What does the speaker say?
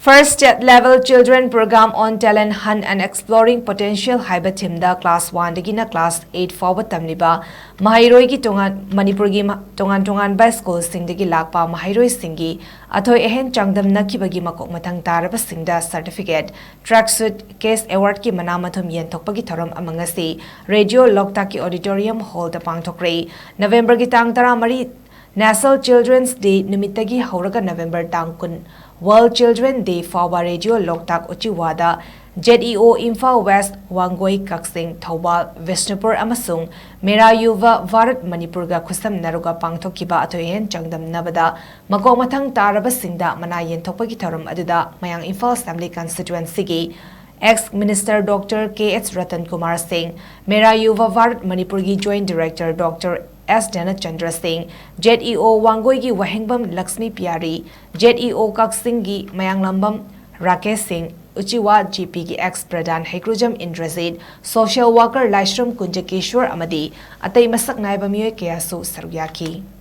First State Level Children Program on Talent Hunt and Exploring Potential Haiba Teamda Class 1 Dagina Class 8 forward TAMLIBA MAHEIROI ki Tongan MANIPUR ki TONGAN School SINGDAGI LAKPA MAHEIROI SINGGI ATHOI AHEN CHANGDAMNAKHIBAGI MAKOK MATHANG TARABASINGDA Certificate TRACKSUIT Case Award ki MATHUM YENTHOKPA ki THOURAM amangasi Radio LOKTAK ki Auditorium Hall da PANGTHOKHRE November ki tang 13 National Children's Day Numitagi Hauraga November Tangkun World Children Day PHAOBA Radio LOKTAK Uchiwada ZEO Imphal West Wangoi Kaksing Thobal Vishnupur Amasung Mera Yuva Varat Manipurga Kusam Naruga Pangthokhiba ATHOI CHANGDAMNABADA MAKOK MATHANG TARABASINGDA Mana YENTHOKPA ki THOURAM aduda Mayang Imphal Assembly Constituency ki Ex-Minister Dr. K.H. Ratan Kumar Singh, Mera Yuva Varat Manipurgi Joint Director Dr. S. Dhanat Chandra Singh, ZEO Wangoi ki Wahengbam Lakshmi Pyari, ZEO Kaksing ki Mayanglambam Rakesh Singh, Uchiwa GP ki ex-Pradhan Haikrujam Indrajit, Social Worker Laishram Kunjakeshwar Amadi, Atay Masak Naiba Miyoi Kayasu Sarugyaki.